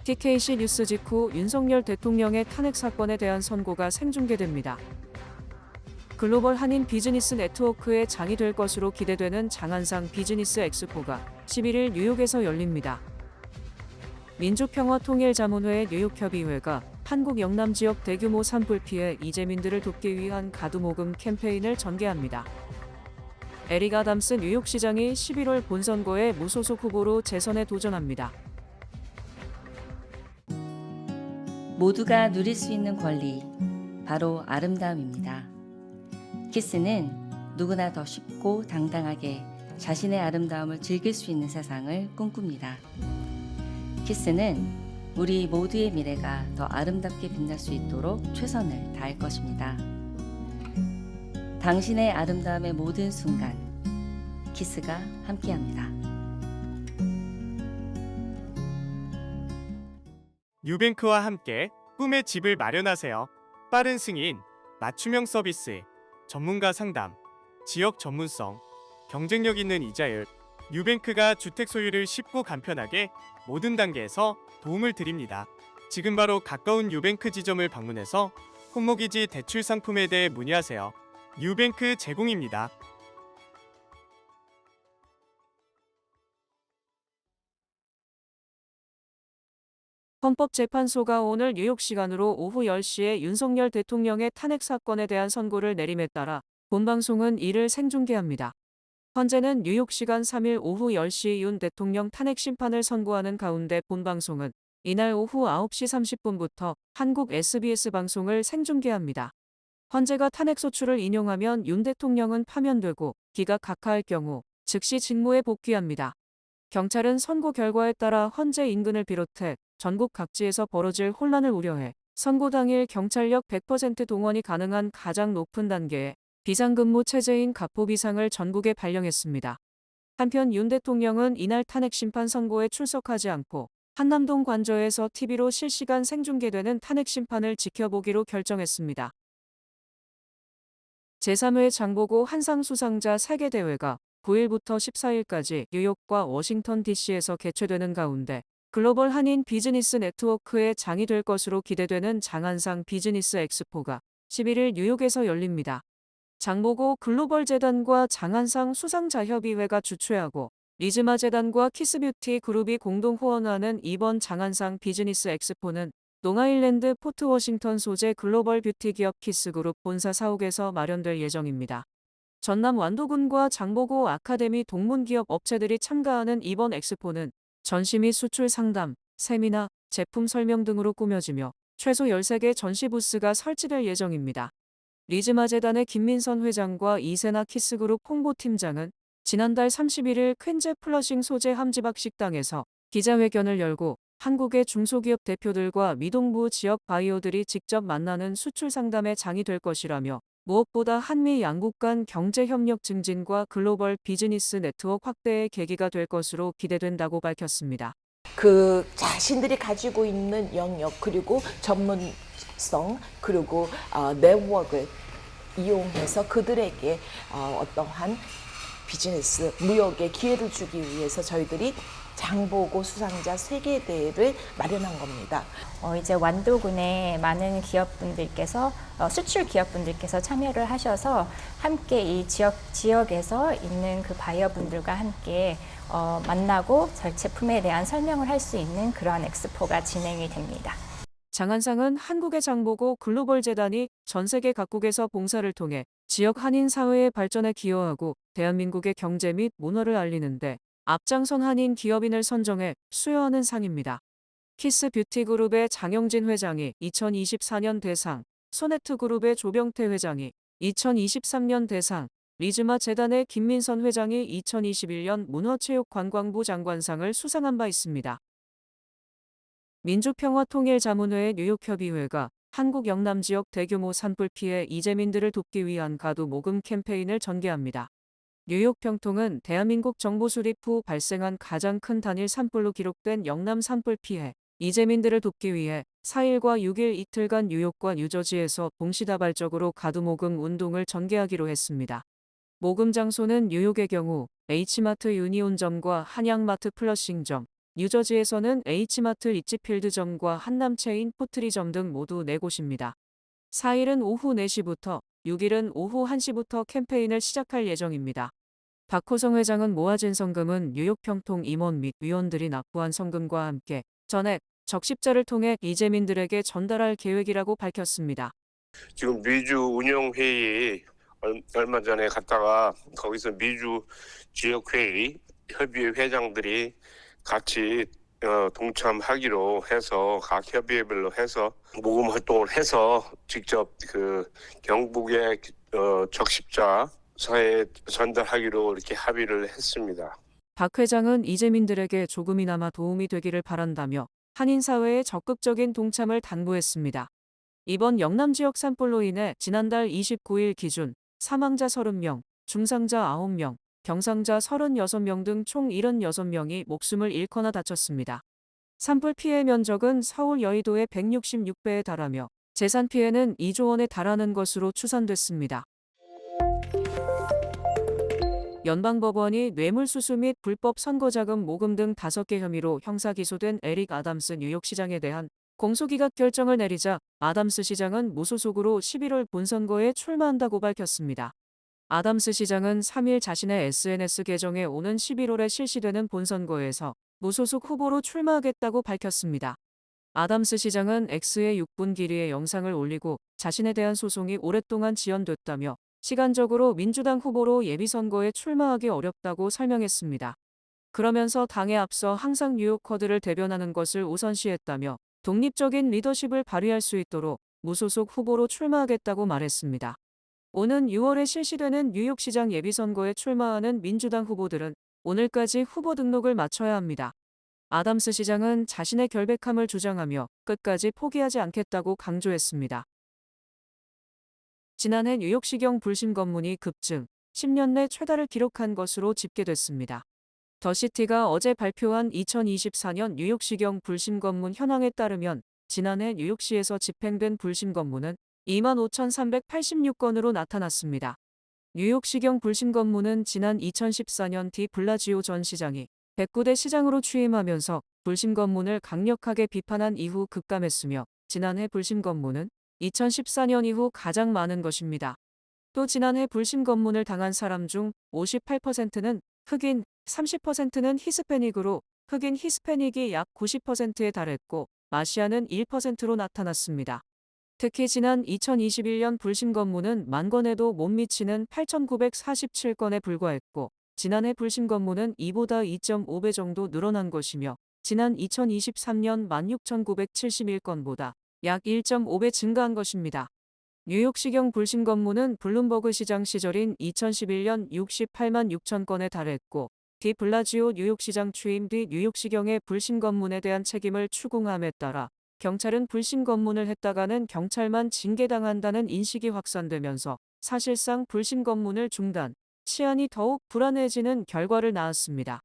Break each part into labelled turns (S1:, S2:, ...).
S1: TKC 뉴스 직후 윤석열 대통령의 탄핵 사건에 대한 선고가 생중계됩니다. 글로벌 한인 비즈니스 네트워크의 장이 될 것으로 기대되는 장한상 비즈니스 엑스포가 11일 뉴욕에서 열립니다. 민주평화통일자문회 뉴욕협의회가 한국 영남 지역 대규모 산불 피해 이재민들을 돕기 위한 가두모금 캠페인을 전개합니다. 에릭 아담스 뉴욕시장이 11월 본선거에 무소속 후보로 재선에 도전합니다.
S2: 모두가 누릴 수 있는 권리, 바로 아름다움입니다. 키스는 누구나 더 쉽고 당당하게 자신의 아름다움을 즐길 수 있는 세상을 꿈꿉니다. 키스는 우리 모두의 미래가 더 아름답게 빛날 수 있도록 최선을 다할 것입니다. 당신의 아름다움의 모든 순간, 키스가 함께합니다.
S3: 뉴뱅크와 함께 꿈의 집을 마련하세요. 빠른 승인, 맞춤형 서비스, 전문가 상담, 지역 전문성, 경쟁력 있는 이자율. 뉴뱅크가 주택 소유를 쉽고 간편하게 모든 단계에서 도움을 드립니다. 지금 바로 가까운 뉴뱅크 지점을 방문해서 홈모기지 대출 상품에 대해 문의하세요. 뉴뱅크 제공입니다.
S1: 헌법재판소가 오늘 뉴욕 시간으로 오후 10시에 윤석열 대통령의 탄핵 사건에 대한 선고를 내림에 따라 본방송은 이를 생중계합니다. 헌재는 뉴욕 시간 3일 오후 10시 윤 대통령 탄핵 심판을 선고하는 가운데 본방송은 이날 오후 9시 30분부터 한국 SBS 방송을 생중계합니다. 헌재가 탄핵소추를 인용하면 윤 대통령은 파면되고 기각 각하할 경우 즉시 직무에 복귀합니다. 경찰은 선고 결과에 따라 헌재 인근을 비롯해 전국 각지에서 벌어질 혼란을 우려해 선고 당일 경찰력 100% 동원이 가능한 가장 높은 단계의 비상근무 체제인 가포비상을 전국에 발령했습니다. 한편 윤 대통령은 이날 탄핵 심판 선고에 출석하지 않고 한남동 관저에서 TV로 실시간 생중계되는 탄핵 심판을 지켜보기로 결정했습니다. 제3회 장보고 한상 수상자 세계대회가 9일부터 14일까지 뉴욕과 워싱턴 DC에서 개최되는 가운데 글로벌 한인 비즈니스 네트워크의 장이 될 것으로 기대되는 장한상 비즈니스 엑스포가 11일 뉴욕에서 열립니다. 장보고 글로벌 재단과 장한상 수상자협의회가 주최하고 리즈마 재단과 키스뷰티 그룹이 공동 후원하는 이번 장한상 비즈니스 엑스포는 롱아일랜드 포트 워싱턴 소재 글로벌 뷰티 기업 키스그룹 본사 사옥에서 마련될 예정입니다. 전남 완도군과 장보고 아카데미 동문기업 업체들이 참가하는 이번 엑스포는 전시 및 수출 상담, 세미나, 제품 설명 등으로 꾸며지며 최소 13개 전시 부스가 설치될 예정입니다. 리즈마 재단의 김민선 회장과 이세나 키스그룹 홍보팀장은 지난달 31일 퀸제 플러싱 소재 함지박 식당에서 기자회견을 열고 한국의 중소기업 대표들과 미동부 지역 바이오들이 직접 만나는 수출 상담의 장이 될 것이라며 무엇보다 한미 양국 간 경제협력 증진과 글로벌 비즈니스 네트워크 확대의 계기가 될 것으로 기대된다고 밝혔습니다.
S4: 그 자신들이 가지고 있는 영역 그리고 전문성 그리고 네트워크를 이용해서 그들에게 어떠한 비즈니스 무역의 기회를 주기 위해서 저희들이 장보고 수상자 세계대회를 마련한 겁니다.
S5: 이제 완도군의 많은 기업분들께서 수출 기업분들께서 참여를 하셔서 함께 이 지역에서 있는 그 바이어분들과 함께 만나고 저희 제품에 대한 설명을 할 수 있는 그런 엑스포가 진행이 됩니다.
S1: 장한상은 한국의 장보고 글로벌 재단이 전 세계 각국에서 봉사를 통해 지역 한인 사회의 발전에 기여하고 대한민국의 경제 및 문화를 알리는데 앞장선 한인 기업인을 선정해 수여하는 상입니다. 키스 뷰티 그룹의 장영진 회장이 2024년 대상, 소네트 그룹의 조병태 회장이 2023년 대상, 리즈마 재단의 김민선 회장이 2021년 문화체육관광부 장관상을 수상한 바 있습니다. 민주평화통일자문회 뉴욕협의회가 한국 영남 지역 대규모 산불 피해 이재민들을 돕기 위한 가두모금 캠페인을 전개합니다. 뉴욕 평통은 대한민국 정부 수립 후 발생한 가장 큰 단일 산불로 기록된 영남 산불 피해 이재민들을 돕기 위해 4일과 6일 이틀간 뉴욕과 뉴저지에서 동시다발적으로 가두모금 운동을 전개하기로 했습니다. 모금 장소는 뉴욕의 경우 H마트 유니온점과 한양마트 플러싱점, 뉴저지에서는 H마트 리치필드점과 한남체인 포트리점 등 모두 4곳입니다. 4일은 오후 4시부터 6일은 오후 1시부터 캠페인을 시작할 예정입니다. 박호성 회장은 모아진 성금은 뉴욕 평통 임원 및 위원들이 납부한 성금과 함께 전액 적십자를 통해 이재민들에게 전달할 계획이라고 밝혔습니다.
S6: 지금 미주 운영회의 얼마 전에 갔다가 거기서 미주 지역회의 협의회 회장들이 같이 동참하기로 해서 각 협의회별로 해서 모금 활동을 해서 직접 그 경북의 적십자 사에 전달하기로 이렇게 합의를 했습니다.
S1: 박 회장은 이재민들에게 조금이나마 도움이 되기를 바란다며 한인사회의 적극적인 동참을 당부했습니다. 이번 영남 지역 산불로 인해 지난달 29일 기준 사망자 30명, 중상자 9명, 경상자 36명 등 총 76명이 목숨을 잃거나 다쳤습니다. 산불 피해 면적은 서울 여의도의 166배에 달하며 재산 피해는 2조 원에 달하는 것으로 추산됐습니다. 연방법원이 뇌물수수 및 불법 선거자금 모금 등 5개 혐의로 형사기소된 에릭 아담스 뉴욕시장에 대한 공소기각 결정을 내리자 아담스 시장은 무소속으로 11월 본선거에 출마한다고 밝혔습니다. 아담스 시장은 3일 자신의 SNS 계정에 오는 11월에 실시되는 본선거에서 무소속 후보로 출마하겠다고 밝혔습니다. 아담스 시장은 X에 6분 길이의 영상을 올리고 자신에 대한 소송이 오랫동안 지연됐다며 시간적으로 민주당 후보로 예비선거에 출마하기 어렵다고 설명했습니다. 그러면서 당에 앞서 항상 뉴요커들을 대변하는 것을 우선시했다며 독립적인 리더십을 발휘할 수 있도록 무소속 후보로 출마하겠다고 말했습니다. 오는 6월에 실시되는 뉴욕시장 예비선거에 출마하는 민주당 후보들은 오늘까지 후보 등록을 마쳐야 합니다. 아담스 시장은 자신의 결백함을 주장하며 끝까지 포기하지 않겠다고 강조했습니다. 지난해 뉴욕시경 불심 검문이 급증, 10년 내 최다를 기록한 것으로 집계됐습니다. 더시티가 어제 발표한 2024년 뉴욕시경 불심 검문 현황에 따르면 지난해 뉴욕시에서 집행된 불심 검문은 25,386건으로 나타났습니다. 뉴욕시경 불심 검문은 지난 2014년 디 블라지오 전 시장이 109대 시장으로 취임하면서 불심 검문을 강력하게 비판한 이후 급감했으며 지난해 불심 검문은 2014년 이후 가장 많은 것입니다. 또 지난해 불심 검문을 당한 사람 중 58%는 흑인, 30%는 히스패닉으로 흑인 히스패닉이 약 90%에 달했고 아시아는 1%로 나타났습니다. 특히 지난 2021년 불심 검문은 만 건에도 못 미치는 8,947건에 불과했고 지난해 불심 검문은 이보다 2.5배 정도 늘어난 것이며 지난 2023년 16,971건보다 약 1.5배 증가한 것입니다. 뉴욕시경 불심 검문은 블룸버그 시장 시절인 2011년 68만 6천 건에 달했고 디 블라지오 뉴욕시장 취임 뒤 뉴욕시경의 불심 검문에 대한 책임을 추궁함에 따라 경찰은 불심 검문을 했다가는 경찰만 징계당한다는 인식이 확산되면서 사실상 불심 검문을 중단, 치안이 더욱 불안해지는 결과를 낳았습니다.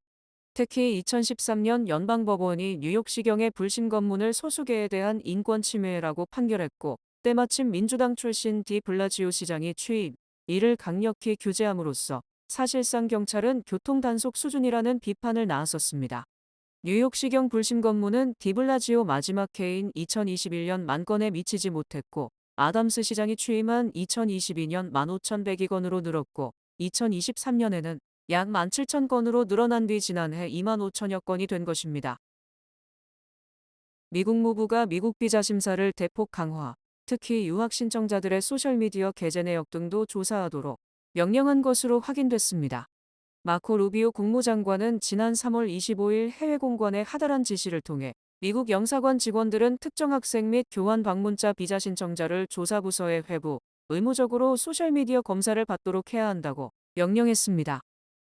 S1: 특히 2013년 연방법원이 뉴욕시경의 불심 검문을 소수계에 대한 인권 침해라고 판결했고 때마침 민주당 출신 디 블라지오 시장이 취임, 이를 강력히 규제함으로써 사실상 경찰은 교통단속 수준이라는 비판을 낳았었습니다. 뉴욕시경 불심 검문은 디 블라지오 마지막 해인 2021년 만 건에 미치지 못했고 아담스 시장이 취임한 2022년 15,102건으로 늘었고 2023년에는 약 17,000건으로 늘어난 뒤 지난해 25,000여 건이 된 것입니다. 미국 무부가 미국 비자 심사를 대폭 강화, 특히 유학 신청자들의 소셜미디어 게재 내역 등도 조사하도록 명령한 것으로 확인됐습니다. 마코 루비오 국무장관은 지난 3월 25일 해외 공관에 하달한 지시를 통해 미국 영사관 직원들은 특정 학생 및 교환 방문자 비자 신청자를 조사부서에 회부, 의무적으로 소셜미디어 검사를 받도록 해야 한다고 명령했습니다.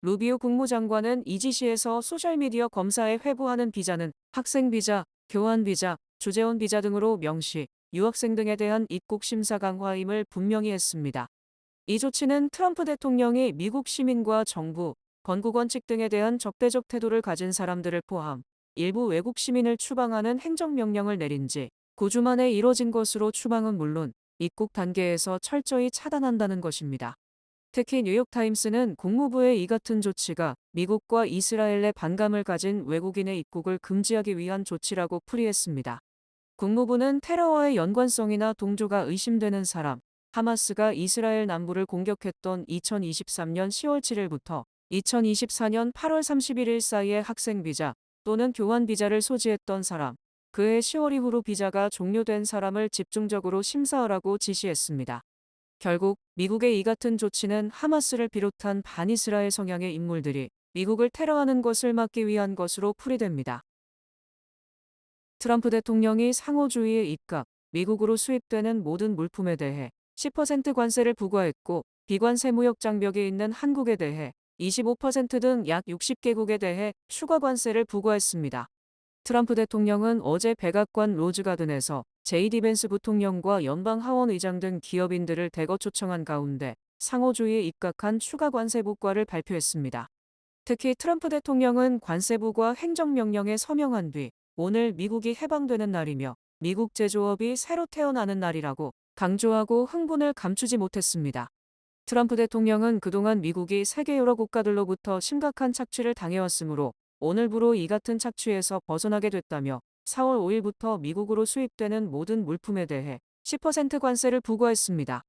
S1: 루비오 국무장관은 이 지시에서 소셜미디어 검사에 회부하는 비자는 학생 비자, 교환 비자, 주재원 비자 등으로 명시, 유학생 등에 대한 입국 심사 강화임을 분명히 했습니다. 이 조치는 트럼프 대통령이 미국 시민과 정부, 건국원 측 등에 대한 적대적 태도를 가진 사람들을 포함 일부 외국 시민을 추방하는 행정명령을 내린 지 9주 만에 이뤄진 것으로 추방은 물론 입국 단계에서 철저히 차단한다는 것입니다. 특히 뉴욕타임스는 국무부의 이 같은 조치가 미국과 이스라엘의 반감을 가진 외국인의 입국을 금지하기 위한 조치라고 풀이했습니다. 국무부는 테러와의 연관성이나 동조가 의심되는 사람, 하마스가 이스라엘 남부를 공격했던 2023년 10월 7일부터 2024년 8월 31일 사이에 학생 비자 또는 교환 비자를 소지했던 사람, 그해 10월 이후로 비자가 종료된 사람을 집중적으로 심사하라고 지시했습니다. 결국 미국의 이 같은 조치는 하마스를 비롯한 반이스라엘 성향의 인물들이 미국을 테러하는 것을 막기 위한 것으로 풀이됩니다. 트럼프 대통령이 상호주의에 입각, 미국으로 수입되는 모든 물품에 대해 10% 관세를 부과했고 비관세 무역 장벽이 있는 한국에 대해 25% 등 약 60개국에 대해 추가 관세를 부과했습니다. 트럼프 대통령은 어제 백악관 로즈가든에서 제이디 벤스 부통령과 연방 하원 의장 등 기업인들을 대거 초청한 가운데 상호주의에 입각한 추가 관세 부과를 발표했습니다. 특히 트럼프 대통령은 관세 부과 행정명령에 서명한 뒤 오늘 미국이 해방되는 날이며 미국 제조업이 새로 태어나는 날이라고 강조하고 흥분을 감추지 못했습니다. 트럼프 대통령은 그동안 미국이 세계 여러 국가들로부터 심각한 착취를 당해왔으므로 오늘부로 이 같은 착취에서 벗어나게 됐다며 4월 5일부터 미국으로 수입되는 모든 물품에 대해 10% 관세를 부과했습니다.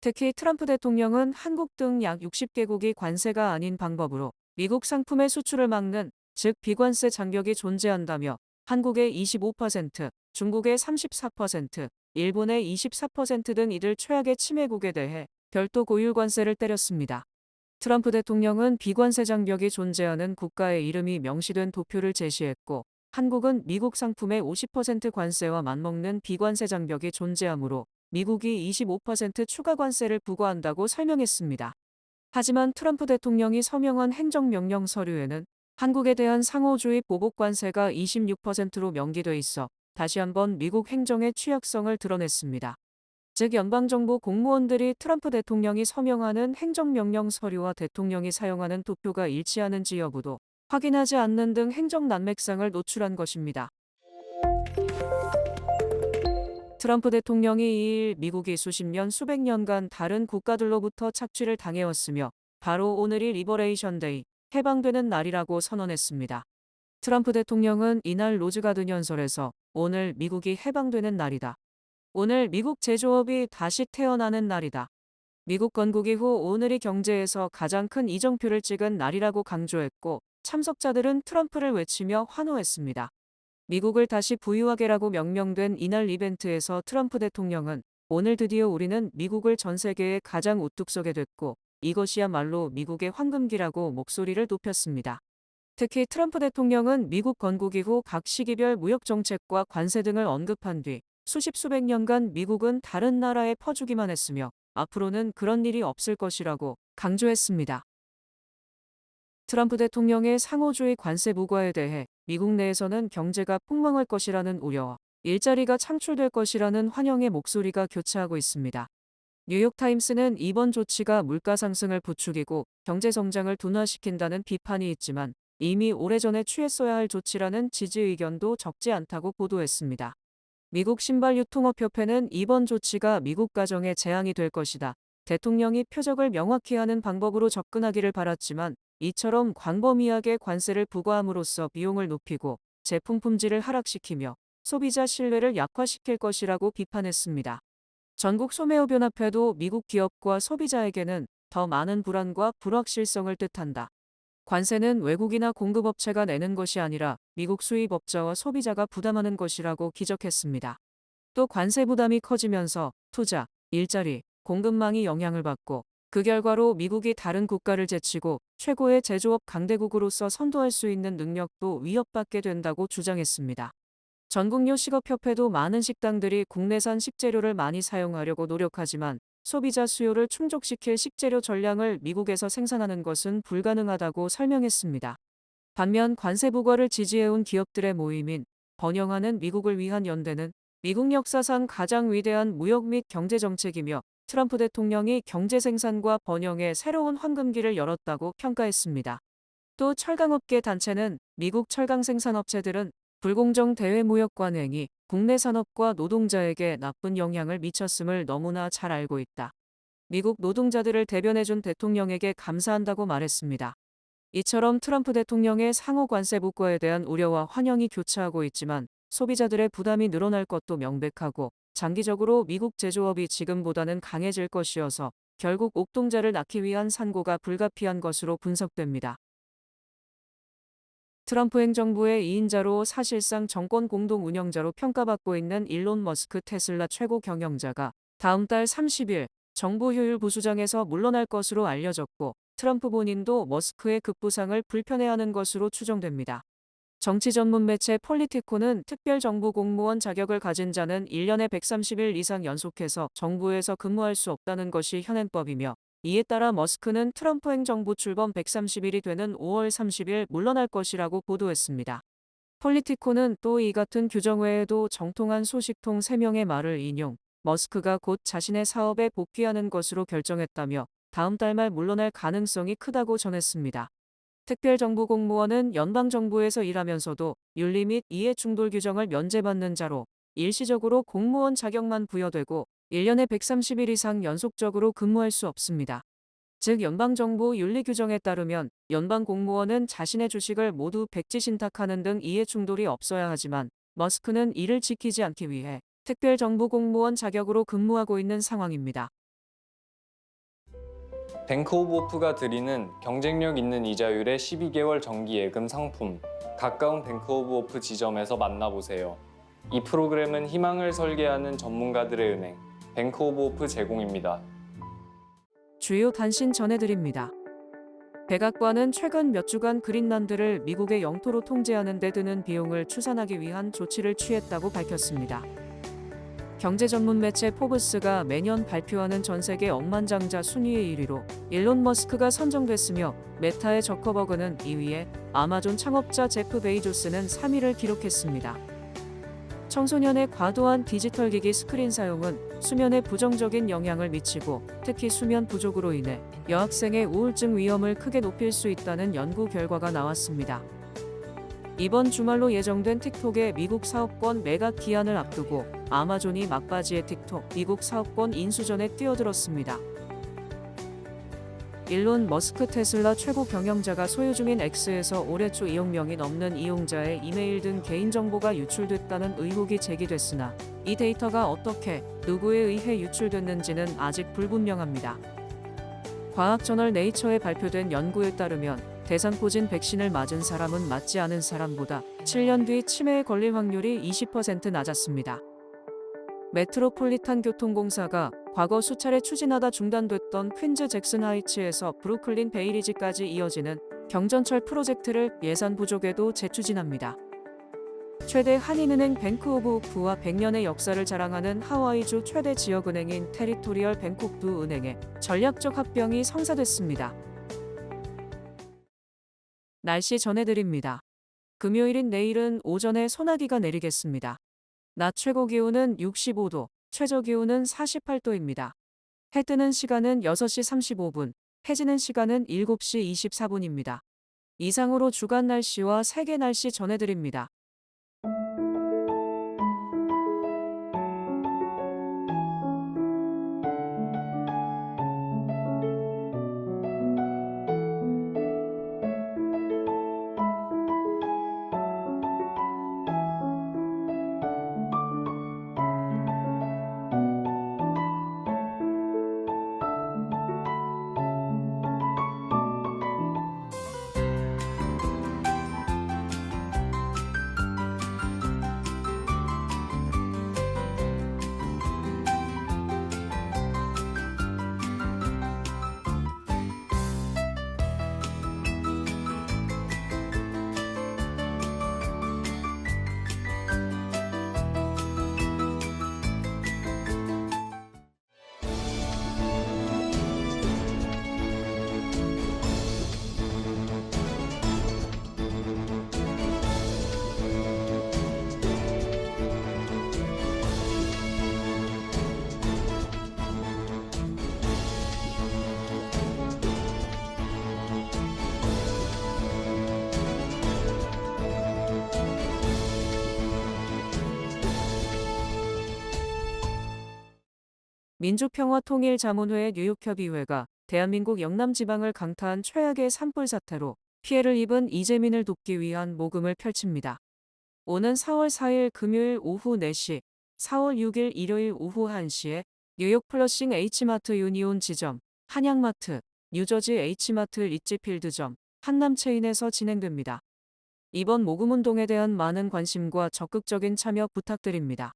S1: 특히 트럼프 대통령은 한국 등 약 60개국이 관세가 아닌 방법으로 미국 상품의 수출을 막는, 즉 비관세 장벽이 존재한다며 한국의 25%, 중국의 34%, 일본의 24% 등 이들 최악의 침해국에 대해 별도 고율 관세를 때렸습니다. 트럼프 대통령은 비관세 장벽이 존재하는 국가의 이름이 명시된 도표를 제시했고 한국은 미국 상품의 50% 관세와 맞먹는 비관세 장벽이 존재하므로 미국이 25% 추가 관세를 부과한다고 설명했습니다. 하지만 트럼프 대통령이 서명한 행정명령 서류에는 한국에 대한 상호주의 보복 관세가 26%로 명기돼 있어 다시 한번 미국 행정의 취약성을 드러냈습니다. 즉 연방정부 공무원들이 트럼프 대통령이 서명하는 행정명령 서류와 대통령이 사용하는 도표가 일치하는지 여부도 확인하지 않는 등 행정 난맥상을 노출한 것입니다. 트럼프 대통령이 2일 미국이 수십 년 수백 년간 다른 국가들로부터 착취를 당해왔으며 바로 오늘이 리버레이션 데이, 해방되는 날이라고 선언했습니다. 트럼프 대통령은 이날 로즈가든 연설에서 오늘 미국이 해방되는 날이다. 오늘 미국 제조업이 다시 태어나는 날이다. 미국 건국 이후 오늘이 경제에서 가장 큰 이정표를 찍은 날이라고 강조했고 참석자들은 트럼프를 외치며 환호했습니다. 미국을 다시 부유하게라고 명명된 이날 이벤트에서 트럼프 대통령은 오늘 드디어 우리는 미국을 전 세계에 가장 우뚝 서게 됐고 이것이야말로 미국의 황금기라고 목소리를 높였습니다. 특히 트럼프 대통령은 미국 건국 이후 각 시기별 무역 정책과 관세 등을 언급한 뒤 수십 수백 년간 미국은 다른 나라에 퍼주기만 했으며 앞으로는 그런 일이 없을 것이라고 강조했습니다. 트럼프 대통령의 상호주의 관세 부과에 대해 미국 내에서는 경제가 폭망할 것이라는 우려와 일자리가 창출될 것이라는 환영의 목소리가 교차하고 있습니다. 뉴욕타임스는 이번 조치가 물가 상승을 부추기고 경제 성장을 둔화시킨다는 비판이 있지만 이미 오래전에 취했어야 할 조치라는 지지 의견도 적지 않다고 보도했습니다. 미국 신발유통업협회는 이번 조치가 미국 가정에 재앙이 될 것이다. 대통령이 표적을 명확히 하는 방법으로 접근하기를 바랐지만 이처럼 광범위하게 관세를 부과함으로써 비용을 높이고 제품 품질을 하락시키며 소비자 신뢰를 약화시킬 것이라고 비판했습니다. 전국 소매업연합회도 미국 기업과 소비자에게는 더 많은 불안과 불확실성을 뜻한다. 관세는 외국이나 공급업체가 내는 것이 아니라 미국 수입업자와 소비자가 부담하는 것이라고 지적했습니다. 또 관세 부담이 커지면서 투자, 일자리, 공급망이 영향을 받고 그 결과로 미국이 다른 국가를 제치고 최고의 제조업 강대국으로서 선도할 수 있는 능력도 위협받게 된다고 주장했습니다. 전국요식업협회도 많은 식당들이 국내산 식재료를 많이 사용하려고 노력하지만 소비자 수요를 충족시킬 식재료 전량을 미국에서 생산하는 것은 불가능하다고 설명했습니다. 반면 관세 부과를 지지해온 기업들의 모임인 번영하는 미국을 위한 연대는 미국 역사상 가장 위대한 무역 및 경제 정책이며 트럼프 대통령이 경제 생산과 번영의 새로운 황금기를 열었다고 평가했습니다. 또 철강업계 단체는 미국 철강 생산업체들은 불공정 대외무역 관행이 국내 산업과 노동자에게 나쁜 영향을 미쳤음을 너무나 잘 알고 있다. 미국 노동자들을 대변해준 대통령에게 감사한다고 말했습니다. 이처럼 트럼프 대통령의 상호 관세 복구에 대한 우려와 환영이 교차하고 있지만 소비자들의 부담이 늘어날 것도 명백하고 장기적으로 미국 제조업이 지금보다는 강해질 것이어서 결국 옥동자를 낳기 위한 산고가 불가피한 것으로 분석됩니다. 트럼프 행정부의 2인자로 사실상 정권 공동 운영자로 평가받고 있는 일론 머스크 테슬라 최고 경영자가 다음 달 30일 정부 효율 부수장에서 물러날 것으로 알려졌고 트럼프 본인도 머스크의 급부상을 불편해하는 것으로 추정됩니다. 정치 전문 매체 폴리티코는 특별 정부 공무원 자격을 가진 자는 1년에 130일 이상 연속해서 정부에서 근무할 수 없다는 것이 현행법이며 이에 따라 머스크는 트럼프 행정부 출범 130일이 되는 5월 30일 물러날 것이라고 보도했습니다. 폴리티코는 또 이 같은 규정 외에도 정통한 소식통 3명의 말을 인용, 머스크가 곧 자신의 사업에 복귀하는 것으로 결정했다며 다음 달 말 물러날 가능성이 크다고 전했습니다. 특별정부 공무원은 연방정부에서 일하면서도 윤리 및 이해 충돌 규정을 면제받는 자로 일시적으로 공무원 자격만 부여되고 1년에 130일 이상 연속적으로 근무할 수 없습니다. 즉 연방정부 윤리 규정에 따르면 연방 공무원은 자신의 주식을 모두 백지 신탁하는 등 이해 충돌이 없어야 하지만 머스크는 이를 지키지 않기 위해 특별정부 공무원 자격으로 근무하고 있는 상황입니다.
S7: 뱅크 오브 호프가 드리는 경쟁력 있는 이자율의 12개월 정기 예금 상품, 가까운 뱅크 오브 호프 지점에서 만나보세요. 이 프로그램은 희망을 설계하는 전문가들의 은행, 뱅크 오브 호프 제공입니다.
S1: 주요 단신 전해드립니다. 백악관은 최근 몇 주간 그린란드를 미국의 영토로 통제하는 데 드는 비용을 추산하기 위한 조치를 취했다고 밝혔습니다. 경제 전문 매체 포브스가 매년 발표하는 전 세계 억만장자 순위의 1위로 일론 머스크가 선정됐으며 메타의 저커버그는 2위에 아마존 창업자 제프 베이조스는 3위를 기록했습니다. 청소년의 과도한 디지털 기기 스크린 사용은 수면에 부정적인 영향을 미치고 특히 수면 부족으로 인해 여학생의 우울증 위험을 크게 높일 수 있다는 연구 결과가 나왔습니다. 이번 주말로 예정된 틱톡의 미국 사업권 매각 기한을 앞두고 아마존이 막바지의 틱톡 미국 사업권 인수전에 뛰어들었습니다. 일론 머스크 테슬라 최고 경영자가 소유 중인 X에서 올해 초 2억 명이 넘는 이용자의 이메일 등 개인정보가 유출됐다는 의혹이 제기됐으나 이 데이터가 어떻게 누구에 의해 유출됐는지는 아직 불분명합니다. 과학저널 네이처에 발표된 연구에 따르면 대상포진 백신을 맞은 사람은 맞지 않은 사람보다 7년 뒤 치매에 걸릴 확률이 20% 낮았습니다. 메트로폴리탄 교통공사가 과거 수차례 추진하다 중단됐던 퀸즈 잭슨 하이츠에서 브루클린 베이리지까지 이어지는 경전철 프로젝트를 예산 부족에도 재추진합니다. 최대 한인은행 뱅크 오브 호프와 100년의 역사를 자랑하는 하와이주 최대 지역은행인 테리토리얼 뱅크 오브 은행의 전략적 합병이 성사됐습니다. 날씨 전해드립니다. 금요일인 내일은 오전에 소나기가 내리겠습니다. 낮 최고 기온은 65도, 최저 기온은 48도입니다. 해 뜨는 시간은 6시 35분, 해 지는 시간은 7시 24분입니다. 이상으로 주간 날씨와 세계 날씨 전해드립니다. 민주평화통일자문회 뉴욕협의회가 대한민국 영남지방을 강타한 최악의 산불 사태로 피해를 입은 이재민을 돕기 위한 모금을 펼칩니다. 오는 4월 4일 금요일 오후 4시, 4월 6일 일요일 오후 1시에 뉴욕 플러싱 H마트 유니온 지점, 한양마트, 뉴저지 H마트 리치필드점, 한남체인에서 진행됩니다. 이번 모금운동에 대한 많은 관심과 적극적인 참여 부탁드립니다.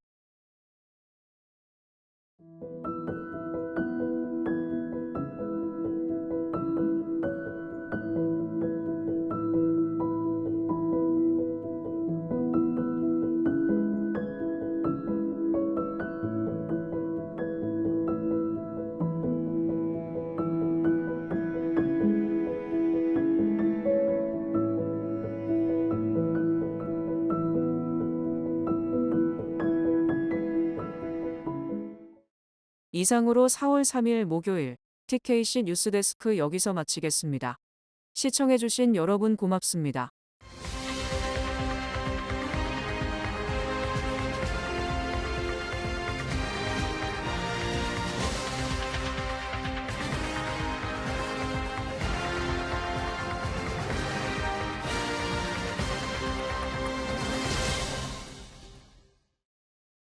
S1: 이상으로 4월 3일 목요일 TKC 뉴스데스크 여기서 마치겠습니다. 시청해주신 여러분 고맙습니다.